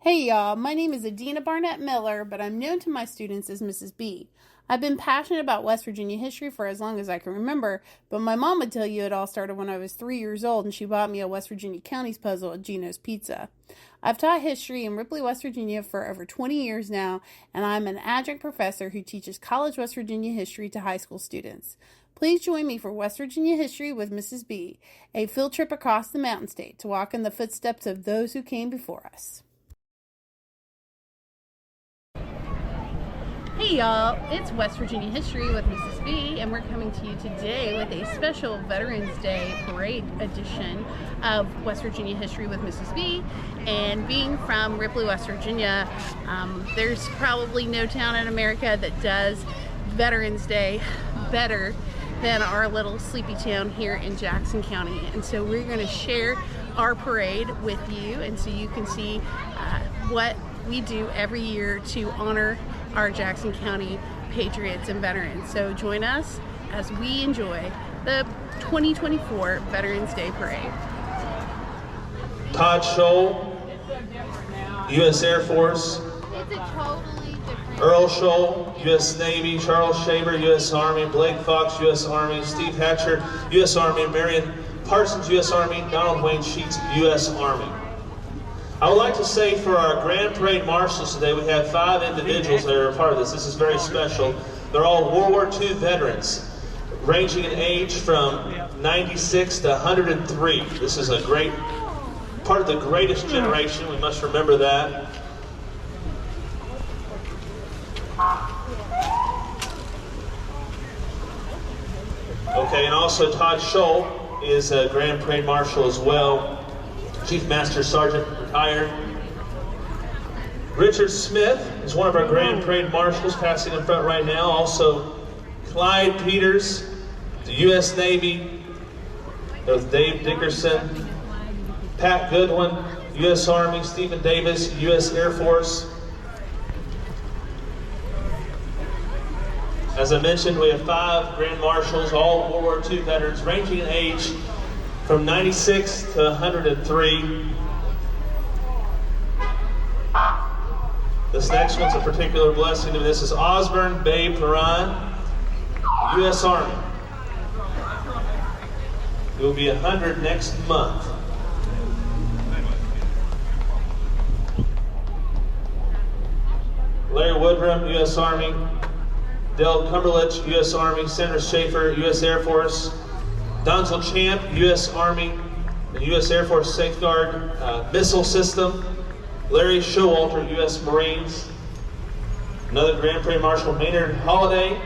Hey y'all, my name is Adina Barnett Miller, but I'm known to my students as Mrs. B. I've been passionate about West Virginia history for as long as I can remember, but my mom would tell you it all started when I was 3 years old and she bought me a West Virginia counties puzzle at Gino's Pizza. I've taught history in Ripley, West Virginia for over 20 years now, and I'm an adjunct professor who teaches college West Virginia history to high school students. Please join me for West Virginia History with Mrs. B, a field trip across the Mountain State to walk in the footsteps of those who came before us. Hey y'all, it's West Virginia History with Mrs. B, and we're coming to you today with a special Veterans Day Parade edition of West Virginia History with Mrs. B. And being from Ripley, West Virginia, there's probably no town in America that does Veterans Day better than our little sleepy town here in Jackson County. And so we're going to share our parade with you, and so you can see what we do every year to honor our Jackson County patriots and veterans. So join us as we enjoy the 2024 Veterans Day Parade. Todd Scholl, U.S. Air Force. It's a totally different... Earl Scholl, U.S. Navy. Charles Shaver, U.S. Army. Blake Fox, U.S. Army. Steve Hatcher, U.S. Army. Marion Parsons, U.S. Army. Donald Wayne Sheets, U.S. Army. I would like to say for our Grand Parade Marshals today, we have 5 individuals that are a part of this. This is very special. They're all World War II veterans, ranging in age from 96 to 103. This is a great part of the greatest generation. We must remember that. Okay, and also Todd Scholl is a Grand Parade Marshal as well. Chief Master Sergeant, retired. Richard Smith is one of our Grand Parade Marshals, passing in front right now. Also, Clyde Peters, the U.S. Navy. There's Dave Dickerson. Pat Goodwin, U.S. Army. Stephen Davis, U.S. Air Force. As I mentioned, we have 5 Grand Marshals, all World War II veterans, ranging in age from 96 to 103. This next one's a particular blessing to me. This is Osborne Bay Perrin, U.S. Army. He will be 100 next month. Larry Woodrum, U.S. Army. Dale Cumberledge, U.S. Army. Senator Schaefer, U.S. Air Force. Donzel Champ, U.S. Army, the U.S. Air Force Safeguard Missile System. Larry Showalter, U.S. Marines. Another Grand Parade Marshal, Maynard Holliday.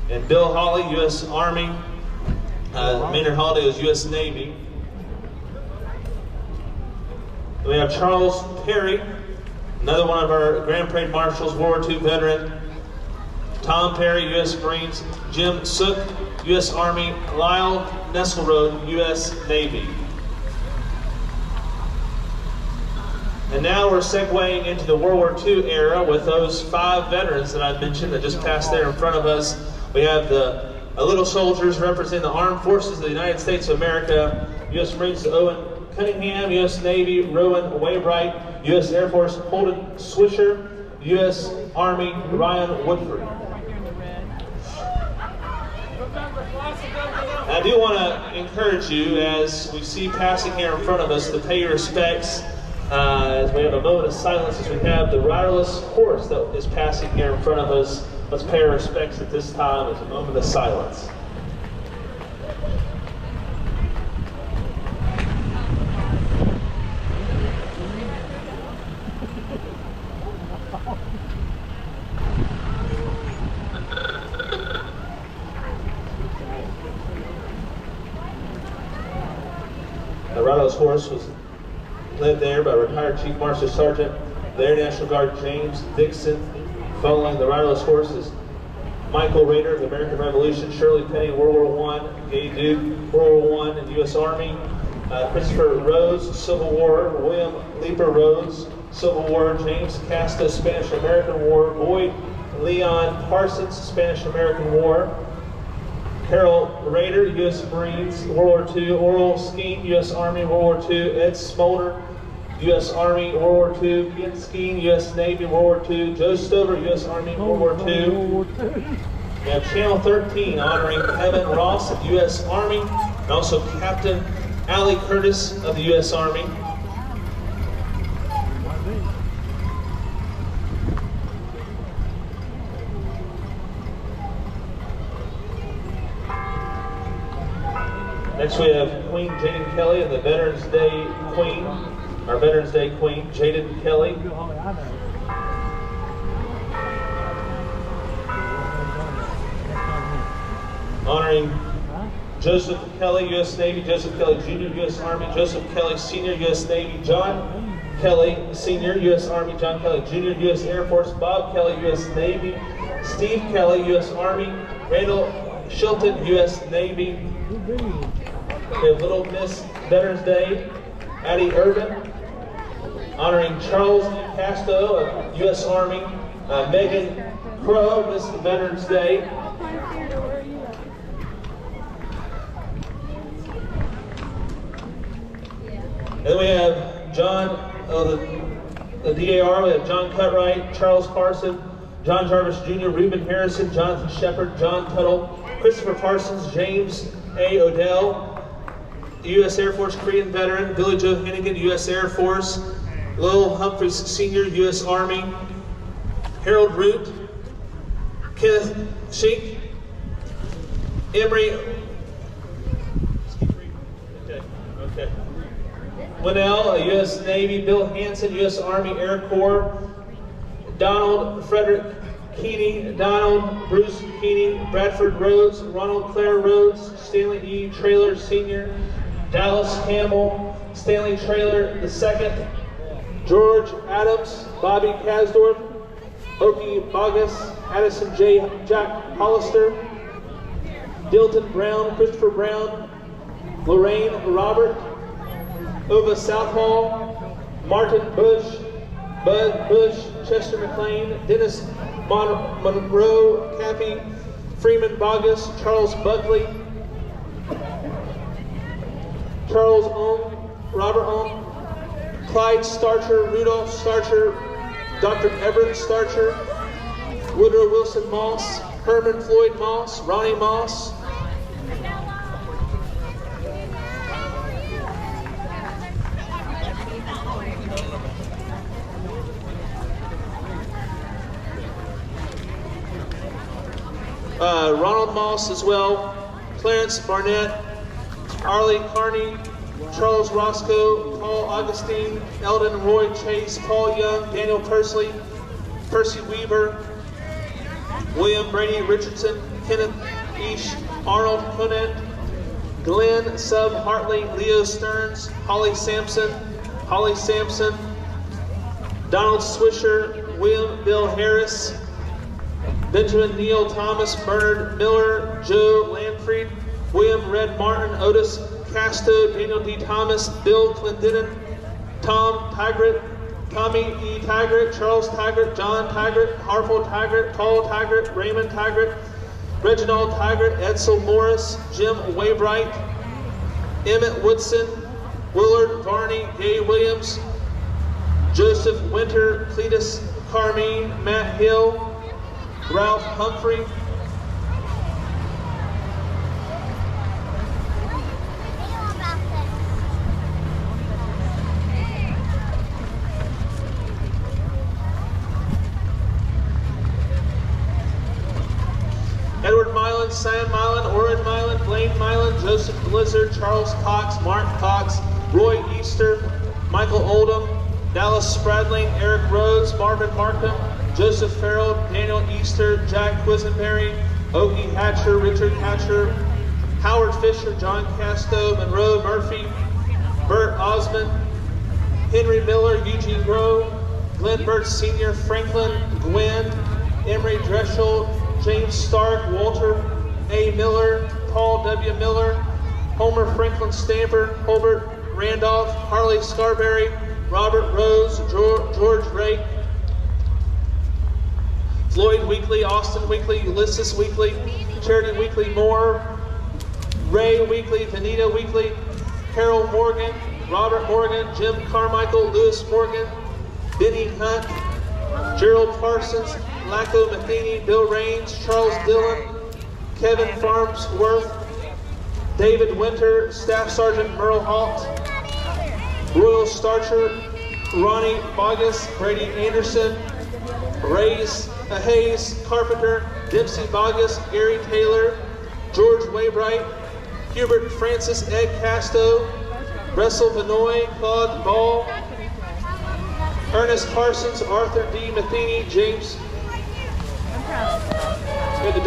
And Bill Hawley, U.S. Army. Maynard Holliday is U.S. Navy. We have Charles Perry, another one of our Grand Parade Marshals, World War II veteran. Tom Perry, U.S. Marines. Jim Sook, U.S. Army. Lyle Nesselrode, U.S. Navy. And now we're segueing into the World War II era with those 5 veterans that I mentioned that just passed there in front of us. We have the little soldiers representing the Armed Forces of the United States of America. U.S. Marines Owen Cunningham, U.S. Navy Rowan Wainwright, U.S. Air Force Holden Swisher, U.S. Army Ryan Woodford. I do want to encourage you, as we see passing here in front of us, to pay your respects as we have a moment of silence as we have the riderless horse that is passing here in front of us. Let's pay our respects at this time as a moment of silence. The riderless horse was led there by retired Chief Master Sergeant, the Air National Guard James Dixon. Following the riderless horse is Michael Rader of the American Revolution, Shirley Penny, World War I, Gay Duke, World War I in the U.S. Army, Christopher Rose, Civil War, William Leeper Rhodes, Civil War, James Casta, Spanish-American War, Boyd Leon Parsons, Spanish-American War, Harold Rader, U.S. Marines, World War II, Oral Skeen, U.S. Army, World War II, Ed Smolder, U.S. Army, World War II. Ian Skeen, U.S. Navy, World War II. Joe Stover, U.S. Army, World War II. We have Channel 13 honoring Kevin Ross of the U.S. Army, and also Captain Allie Curtis of the U.S. Army. Next we have Queen Jaden Kelly and the Veterans Day Queen, our Veterans Day Queen, Jaden Kelly. Honoring Joseph Kelly, U.S. Navy, Joseph Kelly Jr., U.S. Army, Joseph Kelly Sr., U.S. Navy, John Kelly Sr., U.S. Army, John Kelly Jr., U.S. Air Force, Bob Kelly, U.S. Navy, Steve Kelly, U.S. Army, Randall Shilton, U.S. Navy. We have Little Miss Veterans Day, Addie Urban, honoring Charles Casto of U.S. Army, Megan Crow, Miss Veterans Day. And then we have John, the DAR, we have John Cutright, Charles Carson, John Jarvis Jr., Reuben Harrison, Jonathan Shepard, John Tuttle, Christopher Parsons, James A. Odell, U.S. Air Force Korean veteran, Billy Joe Hennigan, U.S. Air Force, Lowell Humphreys Sr., U.S. Army, Harold Root, Kenneth Shink, Emery, okay. Winnell, U.S. Navy, Bill Hansen, U.S. Army Air Corps, Donald Frederick Keeney, Donald Bruce Keeney, Bradford Rhodes, Ronald Claire Rhodes, Stanley E. Traylor Sr., Dallas Campbell, Stanley Traylor II, George Adams, Bobby Kasdorf, Oki Bogus, Addison J. Jack Hollister, Dilton Brown, Christopher Brown, Lorraine Robert, Ova Southall, Martin Bush, Bud Bush, Chester McLean, Dennis Monroe, Kathy Freeman Bogus, Charles Buckley, Charles Ohm, Robert Ohm, Clyde Starcher, Rudolph Starcher, Dr. Everett Starcher, Woodrow Wilson Moss, Herman Floyd Moss, Ronnie Moss, Ronald Moss as well, Clarence Barnett, Arlie Carney, Charles Roscoe, Paul Augustine, Eldon Roy Chase, Paul Young, Daniel Persley, Percy Weaver, William Brady Richardson, Kenneth Ish, Arnold Conant, Glenn Sub Hartley, Leo Stearns, Holly Sampson, Donald Swisher, William Bill Harris, Benjamin Neal Thomas, Bernard Miller, Joe Lanfried, William Red Martin, Otis Casto, Daniel D. Thomas, Bill Clendenin, Tom Taggart, Tommy E. Taggart, Charles Taggart, John Taggart, Harpo Taggart, Paul Taggart, Raymond Taggart, Reginald Taggart, Edsel Morris, Jim Waybright, Emmett Woodson, Willard Varney, Gay Williams, Joseph Winter, Cletus Carmine, Matt Hill, Ralph Humphrey, Edward Milan, Sam Milan, Orrin Milan, Blaine Milan, Joseph Blizzard, Charles Cox, Mark Cox, Roy Easter, Michael Oldham, Dallas Spradling, Eric Rhodes, Marvin Markham, Joseph Farrell, Daniel Easter, Jack Quisenberry, Ogie Hatcher, Richard Hatcher, Howard Fisher, John Casto, Monroe Murphy, Bert Osmond, Henry Miller, Eugene Grove, Glenn Burt Sr., Franklin Gwynn, Emery Dreschel, James Stark, Walter A. Miller, Paul W. Miller, Homer Franklin Stamper, Holbert Randolph, Harley Scarberry, Robert Rose, George Rake, Floyd Weekly, Austin Weekly, Ulysses Weekly, Charity Weekly Moore, Ray Weekly, Vanita Weekly, Carol Morgan, Robert Morgan, Jim Carmichael, Lewis Morgan, Benny Hunt, Gerald Parsons, Lacko Matheny, Bill Raines, Charles Dillon, Kevin Farnsworth, David Winter, Staff Sergeant Merle Halt, Royal Starcher, Ronnie Bogus, Brady Anderson, Hayes Carpenter, Dempsey Bogus, Gary Taylor, George Waybright, Hubert Francis, Ed Casto, Russell Vinoy, Claude Ball, Ernest Parsons, Arthur D. Matheny, James. We have the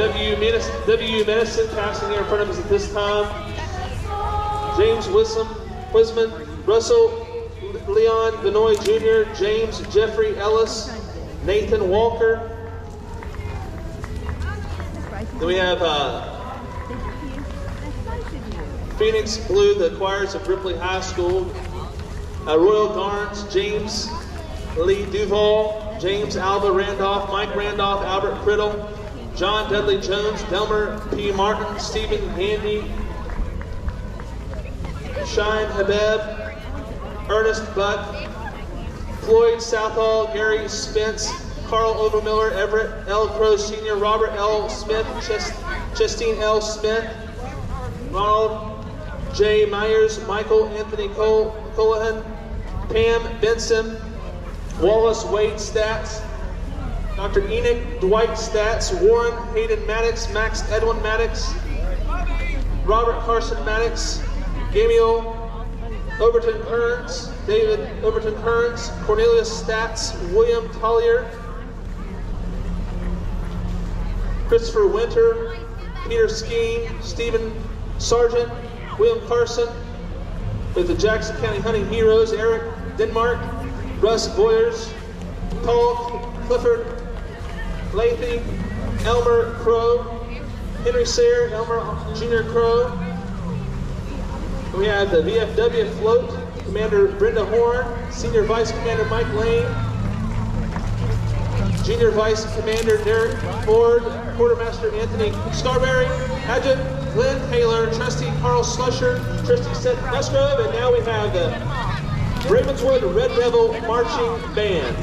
W. Medicine passing here in front of us at this time. James Wisman, Russell Leon Vinoy Jr., James Jeffrey Ellis, Nathan Walker. Then we have Phoenix Blue, the choirs of Ripley High School. Royal Garns, James Lee Duval, James Alva Randolph, Mike Randolph, Albert Criddle, John Dudley Jones, Delmer P. Martin, Stephen Handy, Shine Habeb, Ernest Buck, Floyd Southall, Gary Spence, Carl Overmiller, Everett L. Crow Sr., Robert L. Smith, Justine L. Smith, Ronald J. Myers, Michael Anthony Colahan, Pam Benson, Wallace Wade Stats, Dr. Enoch Dwight Stats, Warren Hayden Maddox, Max Edwin Maddox, Robert Carson Maddox, Gamiel Overton Kearns, David Overton Kearns, Cornelius Stats, William Collier, Christopher Winter, Peter Skeen, Stephen Sargent, William Carson, with the Jackson County Hunting Heroes, Eric Denmark, Russ Boyers, Paul Clifford, Lathy, Elmer Crow, Henry Sayre, Elmer Jr. Crow. We have the VFW float, Commander Brenda Horn, Senior Vice Commander Mike Lane, Junior Vice Commander Derek Ford, Quartermaster Anthony Scarberry, Adjutant Glenn Taylor, Trustee Carl Slusher, Trustee Seth Musgrove, and now we have the Ravenswood Red Devil Marching Band.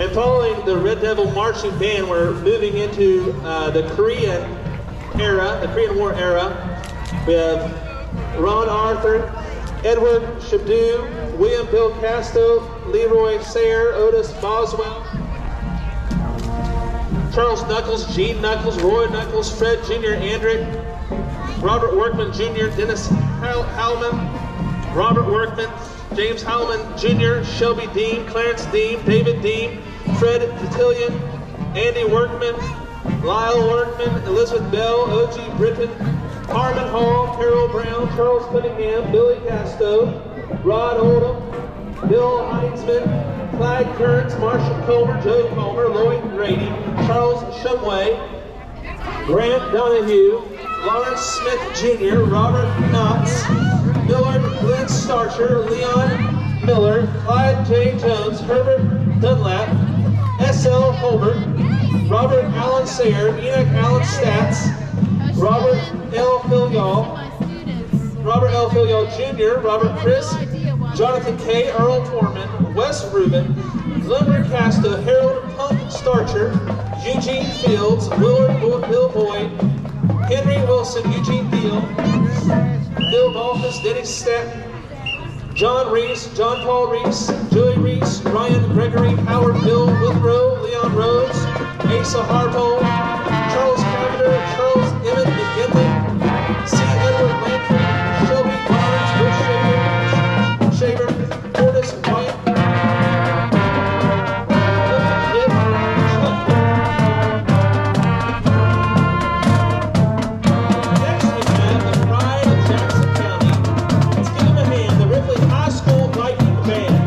And following the Red Devil Marching Band, we're moving into the Korean era, the Korean War era. We have Ron Arthur, Edward Shabdoo, William Bill Casto, Leroy Sayre, Otis Boswell, Charles Knuckles, Gene Knuckles, Roy Knuckles, Fred Jr. Andrick, Robert Workman Jr., Dennis Howman, Robert Workman, James Howman Jr., Shelby Dean, Clarence Dean, David Dean, Fred Cotillion, Andy Workman, Lyle Workman, Elizabeth Bell, O.G. Britton, Harmon Hall, Carol Brown, Charles Cunningham, Billy Casto, Rod Oldham, Bill Heinzman, Clyde Kearns, Marshall Comer, Joe Comer, Lloyd Grady, Charles Shumway, Grant Donahue, Lawrence Smith Jr., Robert Knotts, Millard Glenn Starcher, Leon Miller, Clyde J. Jones, Herbert Dunlap, S.L. Holbert, Robert Allen Sayre, Enoch Allen Stats, Robert L. Filial Jr., Robert Chris, Jonathan K. Earl Torman, Wes Rubin, Lumber Casta, Harold Punk Starcher, Eugene Fields, Willard Bill Boyd, Henry Wilson, Eugene Deal, Bill Balthus, Denny Stack, John Reese, John Paul Reese, Joey Reese, Ryan Gregory, Howard Bill Withrow, Leon Rhodes, Asa Harpole, Charles Cavender, Charles Emmett McGinley, C. Edward Langford, Shelby Barnes, Bush Shaver, Curtis White, Next we have the pride of Jackson County. Let's give them a hand, the Ripley High School Viking Band.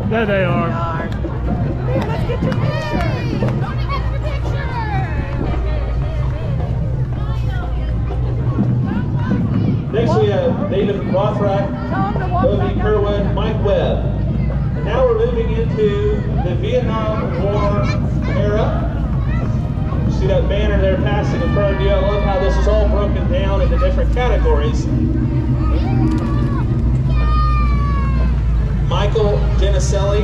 There they are. Let's get your picture. Let me get your picture. Next we have David Rothrack, Toby Kerwin, Mike Webb. And now we're moving into the Vietnam War era. You see that banner there passing in front of you. I love how this is all broken down into different categories. Michael Geneselli.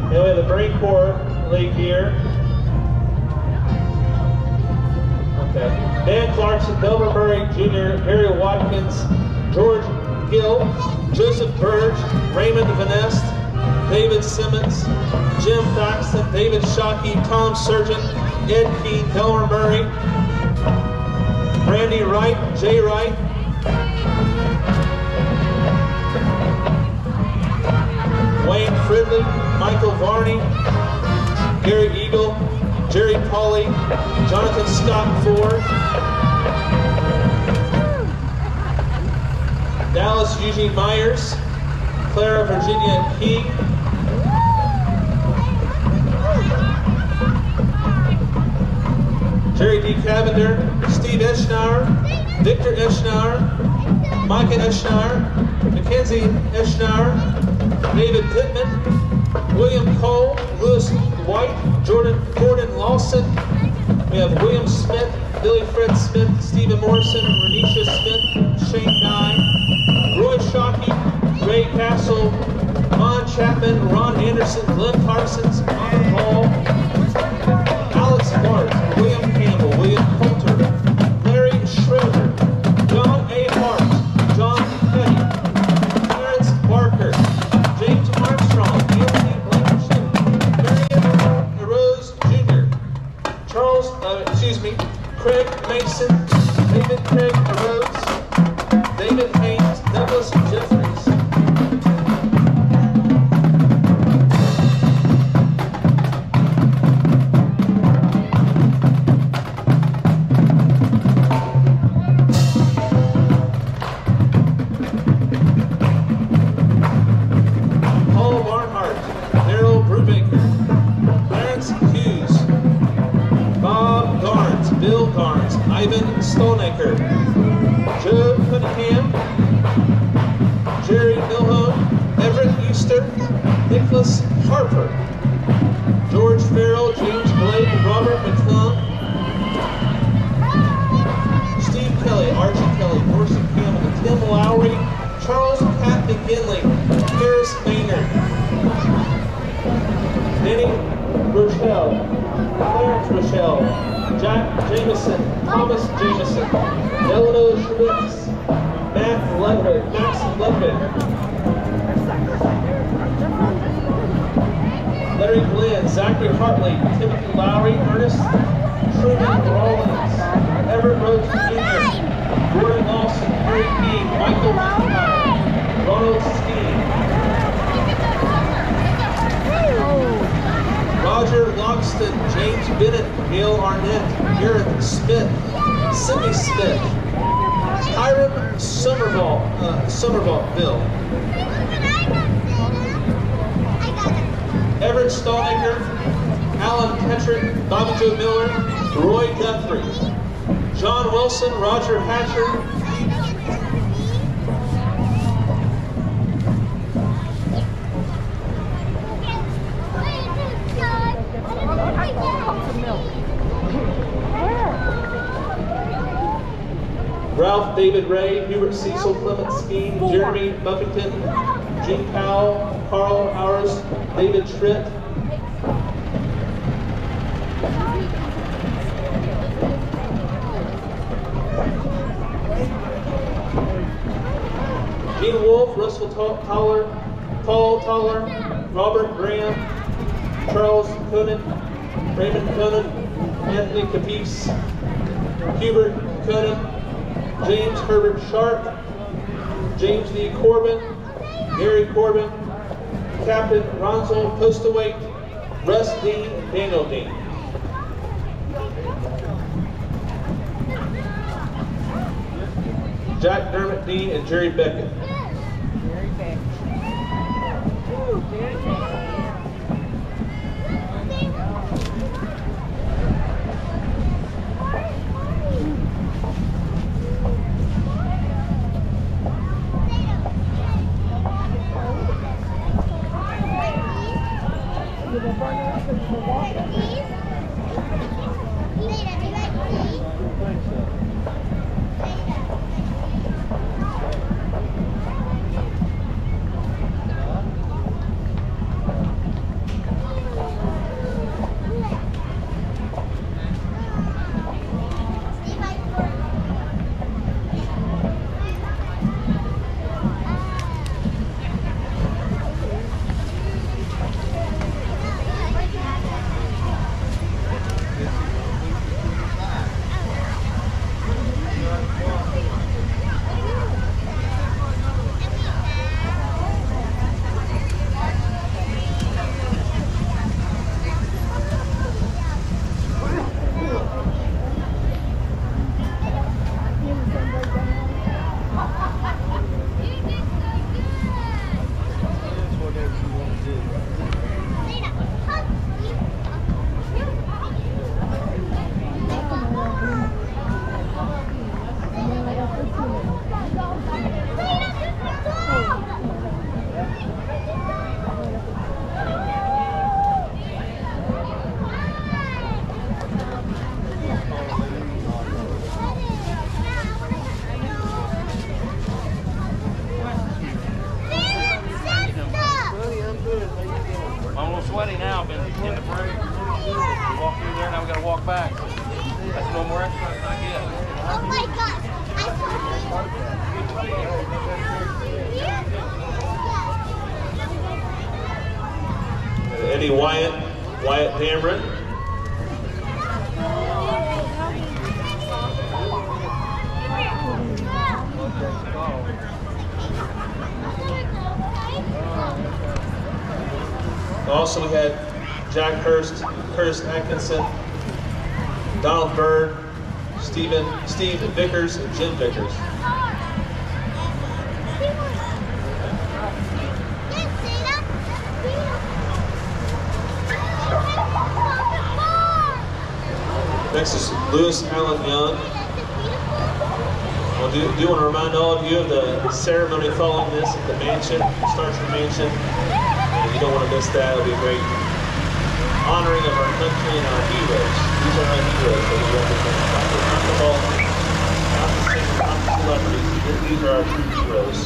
And we have the Marine Corps League here. Okay. Dan Clarkson, Delbert Murray Jr., Barry Watkins, George Gill, Joseph Burge, Raymond Vanest, David Simmons, Jim Thaxton, David Shockey, Tom Surgeon, Ed Keene, Delmer Murray, Randy Wright, Jay Wright, Wayne Fridley, Michael Varney, Gary Eagle, Jerry Pauley, Jonathan Scott Ford, Dallas Eugene Myers, Clara Virginia King, Jerry D. Cavender, Steve Eschnauer, Victor Eschnauer, Micah Eschnauer, Mackenzie Eschnauer, David Pittman, William Cole, Lewis White, Gordon Lawson. We have William Smith, Billy Fred Smith, Stephen Morrison, Renisha Smith, Shane Nye, Roy Shockey, Ray Castle, Ron Chapman, Ron Anderson, Glenn Parsons, Connor Hall, Alex Bart, William Campbell, William Coulter, Larry Schroeder, John A. Hart, John Petty, Clarence Barker, James Armstrong, Anthony Blankenship, Marion Rose Jr., Craig Mason, David Craig Rose, David Haynes, Douglas Jeffries. Paul Barnhart, Daryl Brubaker, Clarence Hughes, Bob Garnes, Bill Garnes, Ivan Stonecker, Joe Cunningham, Jerry Milhone, Everett Easter, Nicholas Harper, George Farrell, James Blake, Robert McClung, Steve Kelly, Archie Kelly, Orson Campbell, Tim Lowry, Charles Pat McGinley, Harris Maynard, Denny Rochelle, Clarence Rochelle, Jack Jameson, Thomas Jameson, Delano Schmitz, Matt Ludwig, Max Lefbeck. Larry Glenn, Zachary Hartley, Timothy Lowry, Ernest Truman Rollins, Everett Rhodes Jr., Gordon Lawson, Harry King, Michael McIntyre, Ronald Steen, Roger Logston, James Bennett, Gail Arnett, Gareth Smith, Sidney Smith, Hiram Somerville, Everett Stallmaker, Alan Petrick, Bobby Joe Miller, Roy Guthrie, John Wilson, Roger Hatcher, Ralph David Ray, Hubert Cecil, Clement Skeen, Jeremy Buffington, Gene Powell, Carl Hours, David Tritt, Gene Wolfe, Russell Toller, Robert Graham, Charles Conan, Raymond Conan, Anthony Capice, Hubert Conan, James Herbert Sharp, James D. Corbin, Gary Corbin, Captain Ronzel Postawait, Russ Dean, and Daniel Dean. Jack Dermott Dean and Jerry Beckett. Sweaty now, been in the parade. Walk through there, now we gotta walk back. That's no more exercise I get. Oh my gosh! Eddie Wyatt Dameron. Also, we had Jack Hurst, Curtis Atkinson, Donald Bird, Steve Vickers, and Jim Vickers. Next is Lewis Allen Young. I do want to remind all of you of the ceremony following this at the mansion, Starship Mansion. You don't want to miss that. It'll be a great honoring of our country and our heroes. These are our heroes that we represent. Not the politics, not the singers, not the celebrities. These are our true heroes.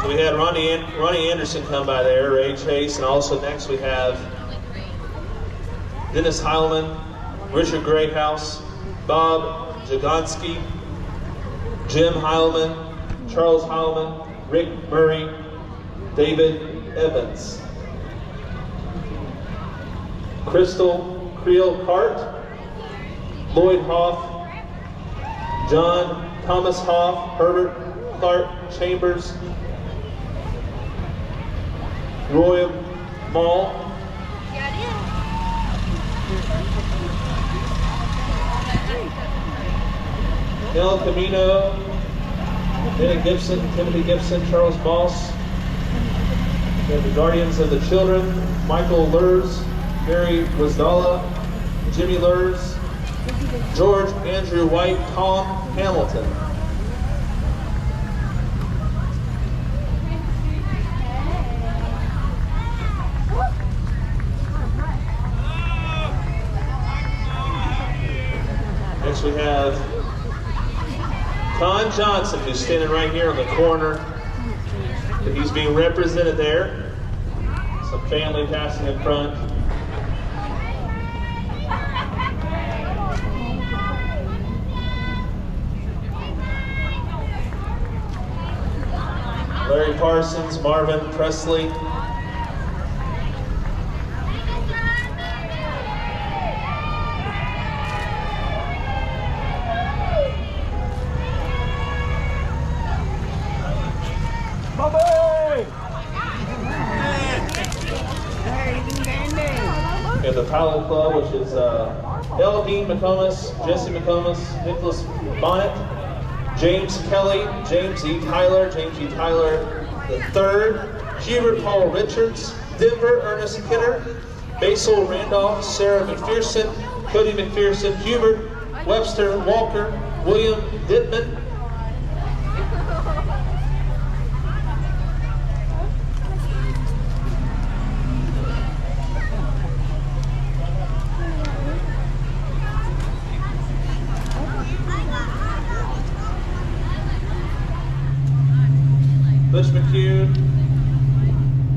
So we had Ronnie Anderson come by there, Ray Chase, and also next we have Dennis Heilman, Richard Greathouse, Bob Jagonski, Jim Heilman, Charles Heilman, Rick Murray, David Evans, Crystal Creel Cart, Lloyd Hoff, John Thomas Hoff, Herbert Clark Chambers, Roy Mall, El Camino, Danny Gibson, Timothy Gibson, Charles Moss. We have the Guardians of the Children, Michael Lurs, Gary Wazdala, Jimmy Lurs, George Andrew White, Tom Hamilton. Next we have Con Johnson, who's standing right here on the corner. He's being represented there. Some family passing in front. Larry Parsons, Marvin Presley. And the Powell Club, which is L. Dean McComas, Jesse McComas, Nicholas Bonnet, James Kelly, James E. Tyler III, Hubert Paul Richards, Denver Ernest Kidder, Basil Randolph, Sarah McPherson, Cody McPherson, Hubert Webster Walker, William Dittman, Butch McHugh,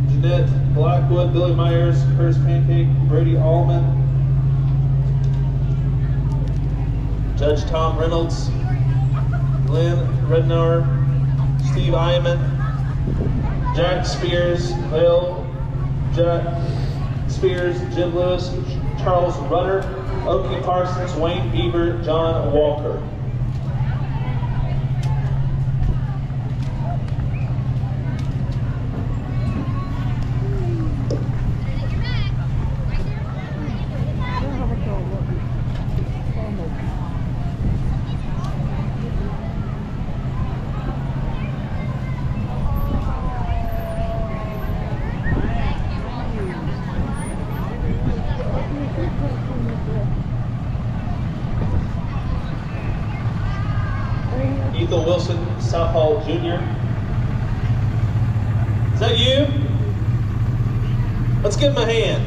Jeanette Blackwood, Billy Myers, Curtis Pancake, Brady Allman, Judge Tom Reynolds, Glenn Rednar, Steve Iman, Jack Spears, Bill, Jack Spears, Jim Lewis, Charles Rudder, Oakley Parsons, Wayne Bieber, John Walker. Nico Wilson, South Hall Jr. Is that you? Let's give him a hand.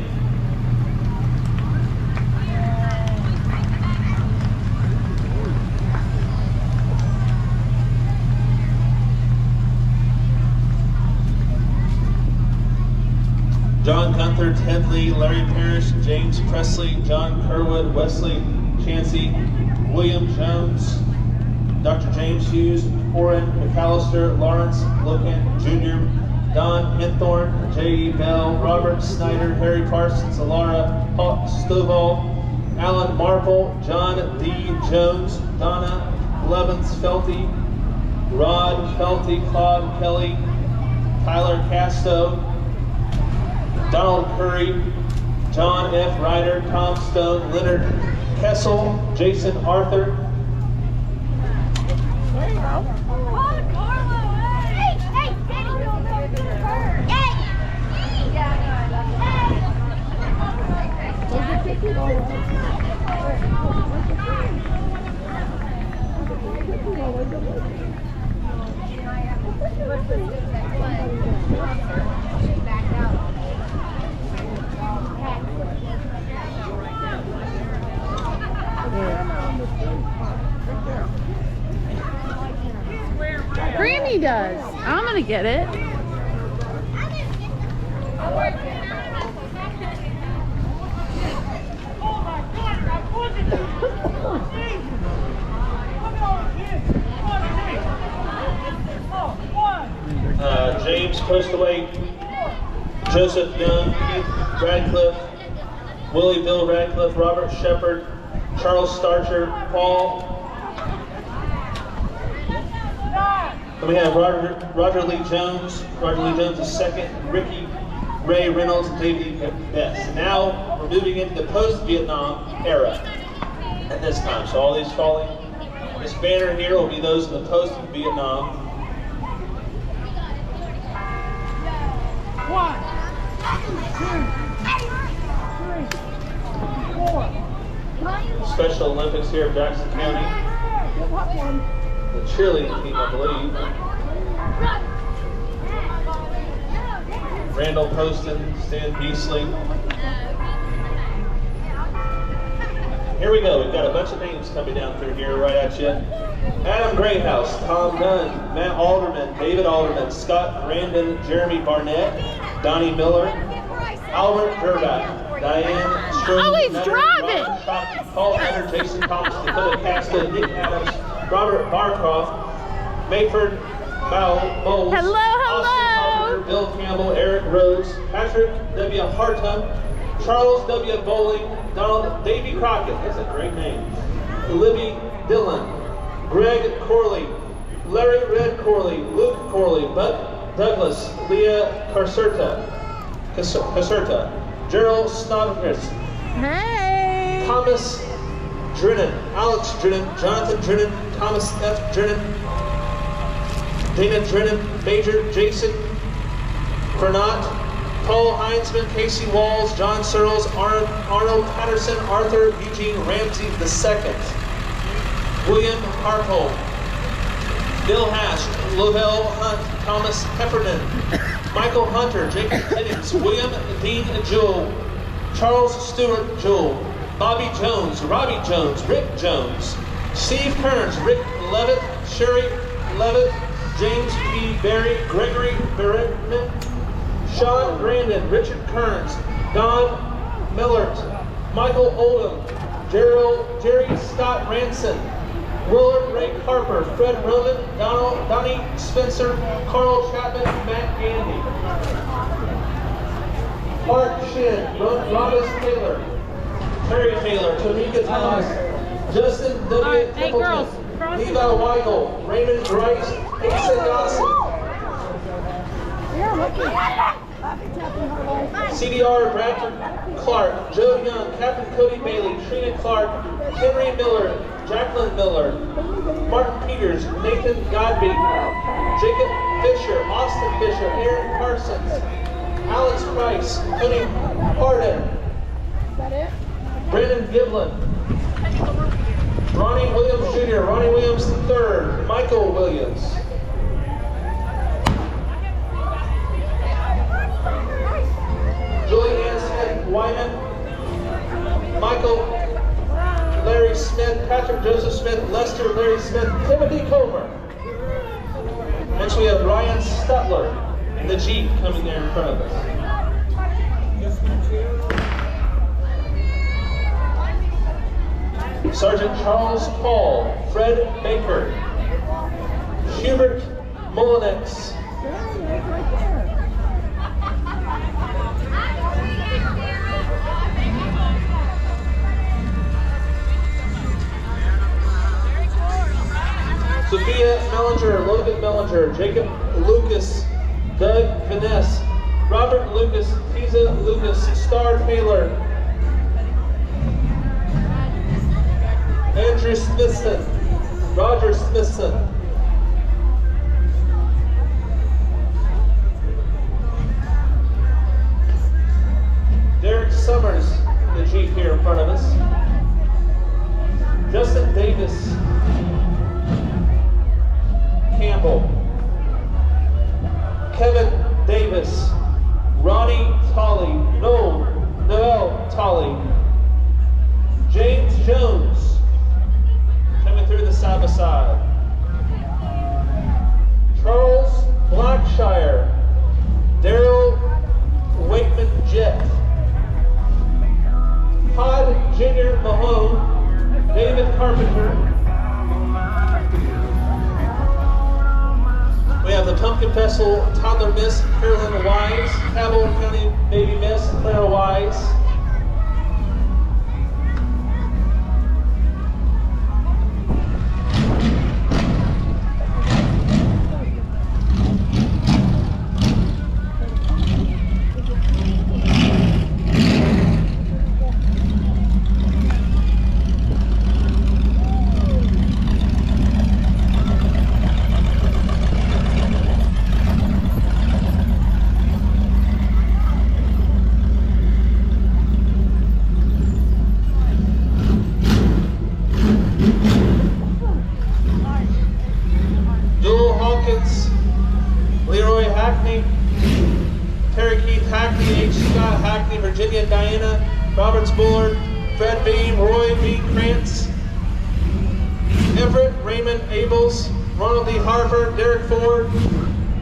John Gunther, Ted Lee, Larry Parrish, James Presley, John Kerwood, Wesley Chansey, William Jones, Dr. James Hughes, Warren McAllister, Lawrence Locan Jr., Don Hinthorn, J.E. Bell, Robert Snyder, Harry Parsons, Alara Stovall, Alan Marple, John D. Jones, Donna Levens Felty, Rod Felty, Claude Kelly, Tyler Casto, Donald Curry, John F. Ryder, Tom Stone, Leonard Kessel, Jason Arthur. There you go. Hey, Daddy, don't know who's hurt. Grammy does. I'm gonna get it. James Postaway, Joseph Young, Keith Radcliffe, Willie Bill Radcliffe, Robert Shepard, Charles Starcher, Paul. Then we have Roger Lee Jones II, Ricky Ray Reynolds, and David Best. Now we're moving into the post-Vietnam era at this time. So all these falling, this banner here will be those in the post-Vietnam. Special Olympics here in Jackson County. The cheerleading team, I believe. Randall Poston, Stan Beasley. Here we go. We've got a bunch of names coming down through here right at you. Adam Grayhouse, Tom Dunn, Matt Alderman, David Alderman, Scott Brandon, Jeremy Barnett, Donnie Miller, Albert Durback, Diane Strom, Oh, he's driving! Paul Hunter, Jason Thomas, Dakota Casca, Nick Adams, Robert Barcroft, Mayford Bowles, Hello, hello! Austin Carpenter, Bill Campbell, Eric Rose, Patrick W. Hartum, Charles W. Bowling, Donald Davy Crockett, that's a great name, Libby Dillon, Greg Corley, Larry Red Corley, Luke Corley, Buck Douglas, Leah Caserta, Gerald Snodgrass, Hey! Thomas Drennan, Alex Drennan, Jonathan Drennan, Thomas F. Drennan, Dana Drennan, Major Jason Bernat, Paul Heinzman, Casey Walls, John Searles, Arnold Patterson, Arthur Eugene Ramsey II, William Hartholm, Bill Hash, Lavelle Hunt, Thomas Heffernan, Michael Hunter, Jacob Jennings, William Dean Jewell, Charles Stewart Jewell, Bobby Jones, Robbie Jones, Rick Jones, Steve Kearns, Rick Levitt, Sherry Levitt, James P. Berry, Gregory Berrickman, Sean Grandin, Richard Kearns, Don Millert, Michael Oldham, Jerry Scott Ranson, Willard Ray Harper, Fred Roman, Donnie Spencer, Carl Chapman, Matt Gandy, Mark Shin, Robus Taylor, Terry Taylor, Tonika Thomas, Justin W. Templeton, Levi Weigel, Raymond Grice, Asa Dawson, CDR Bradford Clark, Joe Young, Captain Cody Bailey, Trina Clark, Henry Miller, Jacqueline Miller, Martin Peters, Nathan Godby, Jacob Fisher, Austin Fisher, Aaron Parsons, Alex Price, Tony Hardin, Brandon Giblin, Ronnie Williams. Williams Jr., Ronnie Williams III, Michael Williams. Julie Ann Smith Wyman, Michael Larry Smith, Patrick Joseph Smith, Lester Larry Smith, Timothy Comer. Next we have Ryan Stutler in the Jeep coming there in front of us. Sergeant Charles Paul, Fred Baker, Hubert Molinex, Sophia Mellinger, Logan Mellinger, Jacob Lucas, Doug Vaness, Robert Lucas, Tiza Lucas, Star Taylor, Andrew Smithson, Roger Smithson, Derek Summers, the Jeep here in front of us, Justin Davis, Campbell, Kevin Davis, Ronnie Tolley, Noel Tolley, James Jones, coming through the side by side, Charles Blackshire, Daryl Wakeman Jett, Todd Jr. Mahone, David Carpenter. We have the Pumpkin Festival Toddler Miss Carolyn Wise, Cabell County Baby Miss Clara Wise, Virginia Diana, Roberts Bullard, Fred Beam, Roy B. Krantz, Everett Raymond Abels, Ronald D. Harper, Derek Ford,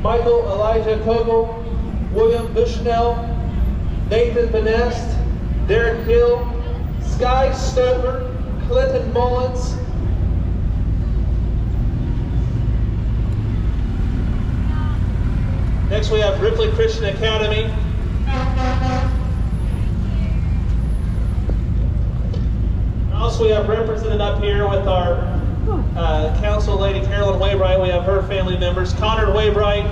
Michael Elijah Kogel, William Bushnell, Nathan Benest, Derek Hill, Sky Stover, Clinton Mullins, next we have Ripley Christian Academy. Also, we have represented up here with our council lady, Carolyn Waybright. We have her family members, Connor Waybright,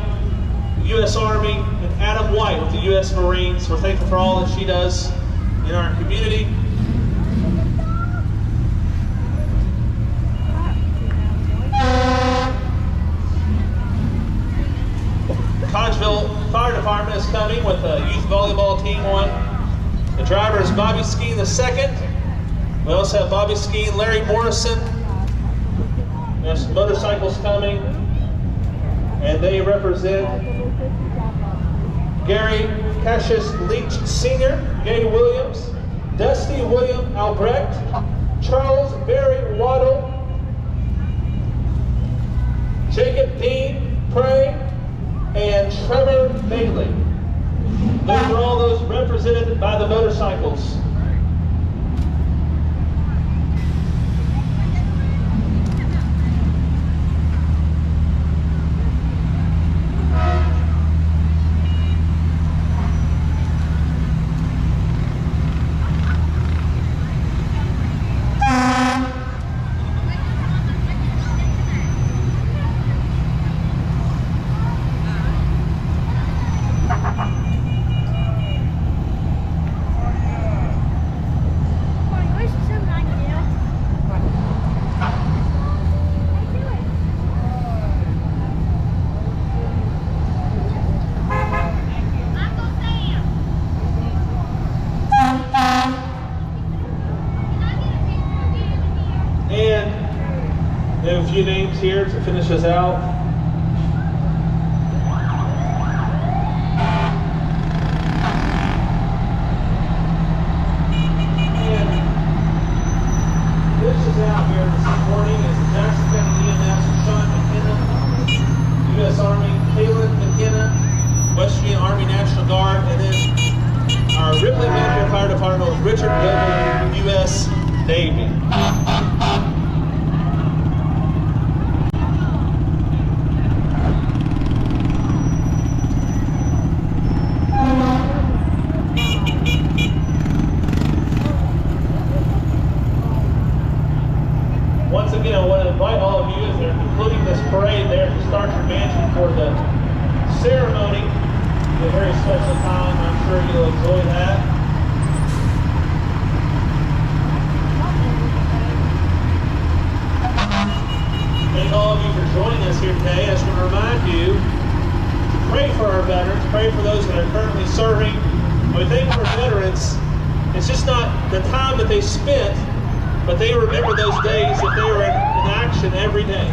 U.S. Army, and Adam White with the U.S. Marines. We're thankful for all that she does in our community. Codgeville Fire Department is coming with a youth volleyball team one. The driver is Bobby Skeen II. We also have Bobby Skeen, Larry Morrison. There's some motorcycles coming, and they represent Gary Cassius Leach Sr., Gay Williams, Dusty William Albrecht, Charles Barry Waddle, Jacob Dean Prey, and Trevor Bailey. Those are all those represented by the motorcycles. We have a few names here to finish us out. And finish us out here this morning is Jackson County EMS Sean McKenna, U.S. Army Caleb McKenna, West Virginia Army National Guard, and then our Ripley Military Fire Department was Richard Goodman, U.S. Navy. Once again, I want to invite all of you as they're concluding this parade there to start your mansion for the ceremony. It's a very special time. I'm sure you'll enjoy that. Thank all of you for joining us here today. I just want to remind you to pray for our veterans, pray for those that are currently serving. When we think of our veterans, it's just not the time that they spent, but they remember those days that they were in action every day.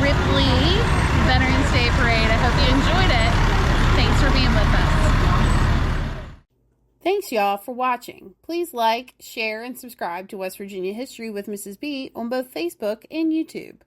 Ripley Veterans Day Parade. I hope you enjoyed it. Thanks for being with us. Thanks, y'all, for watching. Please like, share, and subscribe to West Virginia History with Mrs. B on both Facebook and YouTube.